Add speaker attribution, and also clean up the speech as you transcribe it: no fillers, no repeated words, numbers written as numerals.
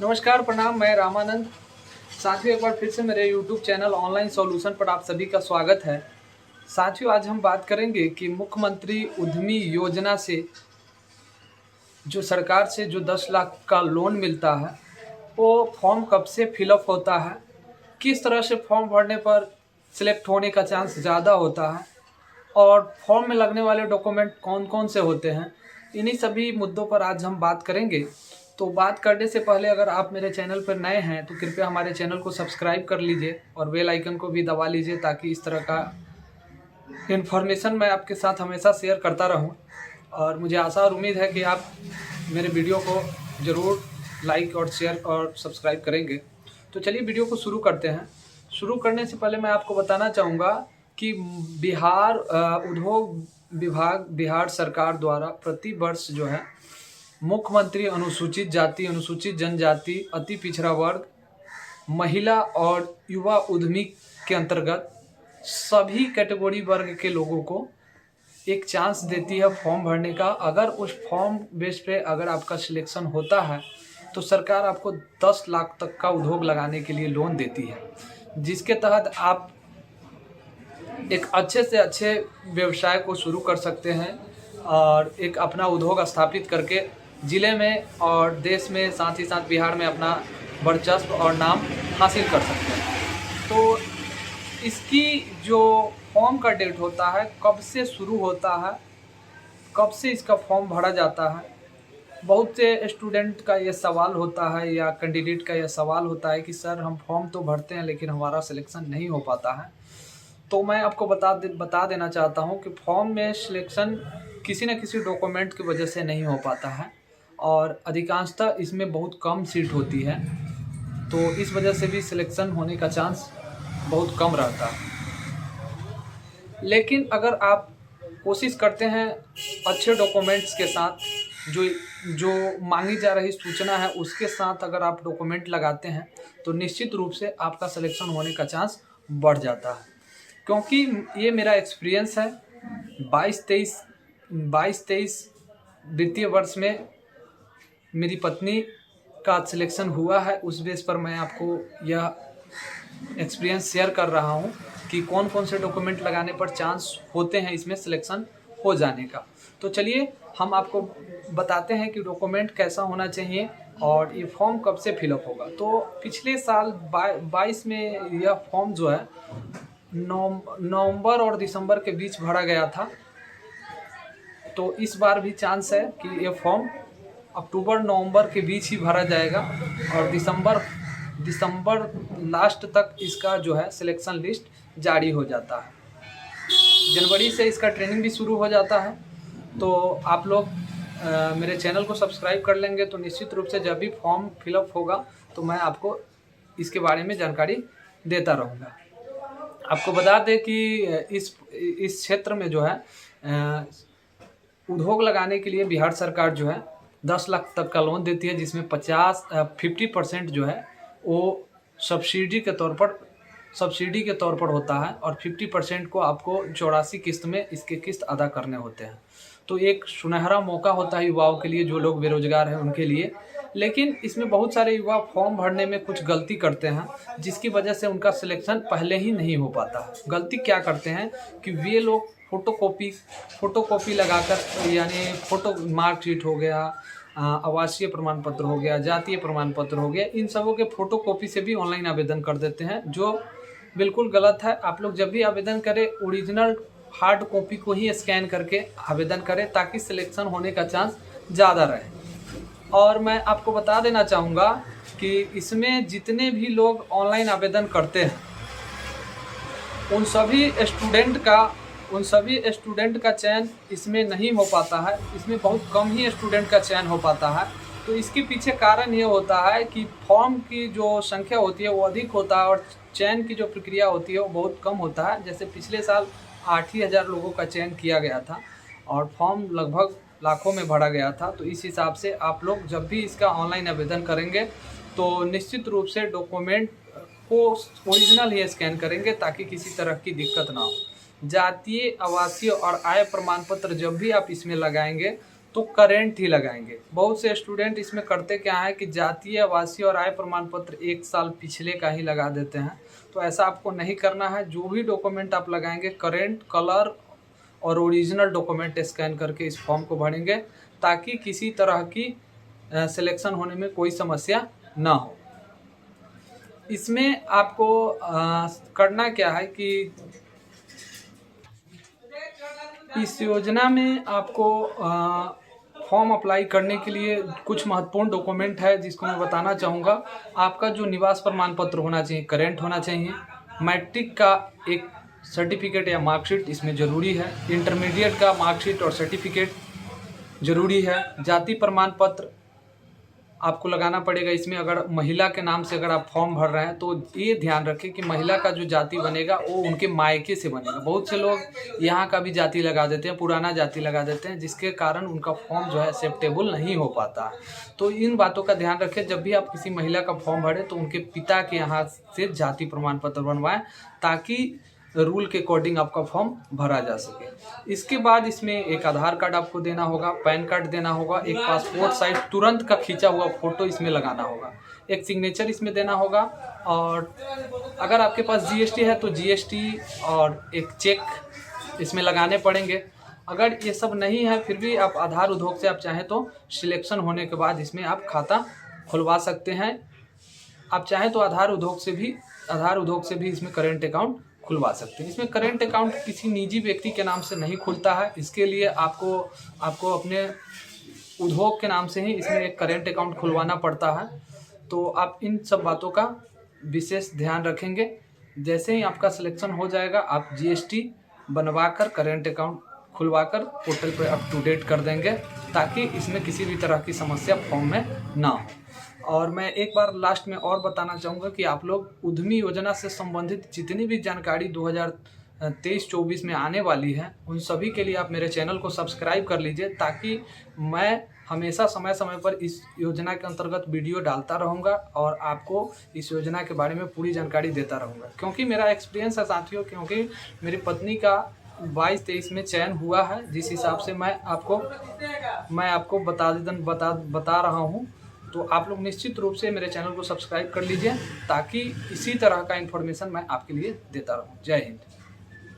Speaker 1: नमस्कार, प्रणाम। मैं रामानंद। साथियों, एक बार फिर से मेरे YouTube चैनल ऑनलाइन सॉल्यूशन पर आप सभी का स्वागत है। साथियों, आज हम बात करेंगे कि मुख्यमंत्री उद्यमी योजना से जो सरकार से जो 10 लाख का लोन मिलता है, वो फॉर्म कब से फिलअप होता है, किस तरह से फॉर्म भरने पर सिलेक्ट होने का चांस ज़्यादा होता है और फॉर्म में लगने वाले डॉक्यूमेंट कौन-कौन से होते हैं, इन्हीं सभी मुद्दों पर आज हम बात करेंगे। तो बात करने से पहले अगर आप मेरे चैनल पर नए हैं तो कृपया हमारे चैनल को सब्सक्राइब कर लीजिए और बेल आइकन को भी दबा लीजिए ताकि इस तरह का इन्फॉर्मेशन मैं आपके साथ हमेशा शेयर करता रहूं। और मुझे आशा और उम्मीद है कि आप मेरे वीडियो को ज़रूर लाइक और शेयर और सब्सक्राइब करेंगे। तो चलिए वीडियो को शुरू करते हैं। शुरू करने से पहले मैं आपको बताना चाहूँगा कि बिहार उद्योग विभाग बिहार सरकार द्वारा प्रति वर्ष जो है मुख्यमंत्री अनुसूचित जाति, अनुसूचित जनजाति, अति पिछड़ा वर्ग, महिला और युवा उद्यमी के अंतर्गत सभी कैटेगरी वर्ग के लोगों को एक चांस देती है फॉर्म भरने का। अगर उस फॉर्म बेस पे अगर आपका सिलेक्शन होता है तो सरकार आपको 10 लाख तक का उद्योग लगाने के लिए लोन देती है, जिसके तहत आप एक अच्छे से अच्छे व्यवसाय को शुरू कर सकते हैं और एक अपना उद्योग स्थापित करके ज़िले में और देश में, साथ ही साथ बिहार में अपना वर्चस्व और नाम हासिल कर सकते हैं। तो इसकी जो फॉर्म का डेट होता है, कब से शुरू होता है, कब से इसका फॉर्म भरा जाता है, बहुत से स्टूडेंट का ये सवाल होता है या कैंडिडेट का ये सवाल होता है कि सर हम फॉर्म तो भरते हैं लेकिन हमारा सिलेक्शन नहीं हो पाता है। तो मैं आपको बता देना चाहता हूँ कि फॉर्म में सिलेक्शन किसी न किसी डॉक्यूमेंट की वजह से नहीं हो पाता है और अधिकांशतः इसमें बहुत कम सीट होती है, तो इस वजह से भी सिलेक्शन होने का चांस बहुत कम रहता है। लेकिन अगर आप कोशिश करते हैं अच्छे डॉक्यूमेंट्स के साथ, जो जो मांगी जा रही सूचना है उसके साथ अगर आप डॉक्यूमेंट लगाते हैं तो निश्चित रूप से आपका सिलेक्शन होने का चांस बढ़ जाता है। क्योंकि ये मेरा एक्सपीरियंस है। 22-23 द्वितीय वर्ष में मेरी पत्नी का सिलेक्शन हुआ है। उस बेस पर मैं आपको यह एक्सपीरियंस शेयर कर रहा हूँ कि कौन कौन से डॉक्यूमेंट लगाने पर चांस होते हैं इसमें सिलेक्शन हो जाने का। तो चलिए हम आपको बताते हैं कि डॉक्यूमेंट कैसा होना चाहिए और ये फॉर्म कब से फिलअप होगा। तो पिछले साल 22 में यह फॉर्म जो है नवंबर और दिसंबर के बीच भरा गया था। तो इस बार भी चांस है कि ये फॉर्म अक्टूबर नवंबर के बीच ही भरा जाएगा और दिसंबर लास्ट तक इसका जो है सिलेक्शन लिस्ट जारी हो जाता है। जनवरी से इसका ट्रेनिंग भी शुरू हो जाता है। तो आप लोग मेरे चैनल को सब्सक्राइब कर लेंगे तो निश्चित रूप से जब भी फॉर्म फिलअप होगा तो मैं आपको इसके बारे में जानकारी देता रहूँगा। आपको बता दें कि इस क्षेत्र में जो है उद्योग लगाने के लिए बिहार सरकार जो है 10 लाख तक का लोन देती है, जिसमें 50% जो है वो सब्सिडी के तौर पर होता है और 50% को आपको 84 किस्त में इसके किस्त अदा करने होते हैं। तो एक सुनहरा मौका होता है युवाओं के लिए, जो लोग बेरोजगार हैं उनके लिए। लेकिन इसमें बहुत सारे युवा फॉर्म भरने में कुछ गलती करते हैं, जिसकी वजह से उनका सिलेक्शन पहले ही नहीं हो पाता है। गलती क्या करते हैं कि वे लोग फोटोकॉपी लगाकर, यानी फोटो मार्कशीट हो गया, आवासीय प्रमाण पत्र हो गया, जातीय प्रमाण पत्र हो गया, इन सबों के फोटोकॉपी से भी ऑनलाइन आवेदन कर देते हैं, जो बिल्कुल गलत है। आप लोग जब भी आवेदन करें ओरिजिनल हार्ड कॉपी को ही स्कैन करके आवेदन करें ताकि सिलेक्शन होने का चांस ज़्यादा रहे। और मैं आपको बता देना चाहूँगा कि इसमें जितने भी लोग ऑनलाइन आवेदन करते हैं उन सभी स्टूडेंट का चयन इसमें नहीं हो पाता है। इसमें बहुत कम ही स्टूडेंट का चयन हो पाता है। तो इसके पीछे कारण ये होता है कि फॉर्म की जो संख्या होती है वो अधिक होता है और चयन की जो प्रक्रिया होती है वो बहुत कम होता है। जैसे पिछले साल 8 ही हज़ार लोगों का चयन किया गया था और फॉर्म लगभग लाखों में भरा गया था। तो इस हिसाब से आप लोग जब भी इसका ऑनलाइन आवेदन करेंगे तो निश्चित रूप से डॉक्यूमेंट को ओरिजिनल ही स्कैन करेंगे ताकि किसी तरह की दिक्कत ना हो। जातीय, आवासीय और आय प्रमाण पत्र जब भी आप इसमें लगाएंगे तो करेंट ही लगाएंगे। बहुत से स्टूडेंट इसमें करते क्या है कि जातीय, आवासीय और आय प्रमाण पत्र 1 साल पिछले का ही लगा देते हैं। तो ऐसा आपको नहीं करना है। जो भी डॉक्यूमेंट आप लगाएंगे करेंट, कलर और ओरिजिनल डॉक्यूमेंट स्कैन करके इस फॉर्म को भरेंगे, ताकि किसी तरह की सिलेक्शन होने में कोई समस्या ना हो। इसमें आपको करना क्या है कि इस योजना में आपको फॉर्म अप्लाई करने के लिए कुछ महत्वपूर्ण डॉक्यूमेंट है जिसको मैं बताना चाहूँगा। आपका जो निवास प्रमाण पत्र होना चाहिए, करेंट होना चाहिए। मैट्रिक का एक सर्टिफिकेट या मार्कशीट इसमें ज़रूरी है। इंटरमीडिएट का मार्कशीट और सर्टिफिकेट ज़रूरी है। जाति प्रमाण पत्र आपको लगाना पड़ेगा इसमें। अगर महिला के नाम से अगर आप फॉर्म भर रहे हैं तो ये ध्यान रखें कि महिला का जो जाति बनेगा वो उनके मायके से बनेगा। बहुत से लोग यहाँ का भी जाति लगा देते हैं, पुराना जाति लगा देते हैं, जिसके कारण उनका फॉर्म जो है एक्सेप्टेबल नहीं हो पाता। तो इन बातों का ध्यान रखें। जब भी आप किसी महिला का फॉर्म भरें तो उनके पिता के यहाँ से जाति प्रमाण पत्र बनवाएं, ताकि रूल के अकॉर्डिंग आपका फॉर्म भरा जा सके। इसके बाद इसमें एक आधार कार्ड आपको देना होगा, पैन कार्ड देना होगा, एक पासपोर्ट साइज तुरंत का खींचा हुआ फोटो इसमें लगाना होगा, एक सिग्नेचर इसमें देना होगा, और अगर आपके पास जीएसटी है तो जीएसटी और एक चेक इसमें लगाने पड़ेंगे। अगर ये सब नहीं है फिर भी आप आधार उद्योग से आप चाहें तो सिलेक्शन होने के बाद इसमें आप खाता खुलवा सकते हैं। आप चाहें तो आधार उद्योग से भी इसमें करेंट अकाउंट खुलवा सकते हैं। इसमें करेंट अकाउंट किसी निजी व्यक्ति के नाम से नहीं खुलता है। इसके लिए आपको अपने उद्योग के नाम से ही इसमें एक करेंट अकाउंट खुलवाना पड़ता है। तो आप इन सब बातों का विशेष ध्यान रखेंगे। जैसे ही आपका सिलेक्शन हो जाएगा आप जीएसटी बनवाकर करेंट अकाउंट खुलवाकर पोर्टल पर अप टू डेट कर देंगे, ताकि इसमें किसी भी तरह की समस्या फॉर्म में ना हो। और मैं एक बार लास्ट में और बताना चाहूँगा कि आप लोग उद्यमी योजना से संबंधित जितनी भी जानकारी 2023-24 में आने वाली है उन सभी के लिए आप मेरे चैनल को सब्सक्राइब कर लीजिए, ताकि मैं हमेशा समय समय पर इस योजना के अंतर्गत वीडियो डालता रहूँगा और आपको इस योजना के बारे में पूरी जानकारी देता रहूँगा। क्योंकि मेरा एक्सपीरियंस है साथियों, क्योंकि मेरी पत्नी का 22-23 में चयन हुआ है, जिस हिसाब से मैं आपको बता रहा हूँ। तो आप लोग निश्चित रूप से मेरे चैनल को सब्सक्राइब कर लीजिए, ताकि इसी तरह का इन्फॉर्मेशन मैं आपके लिए देता रहूँ। जय हिंद।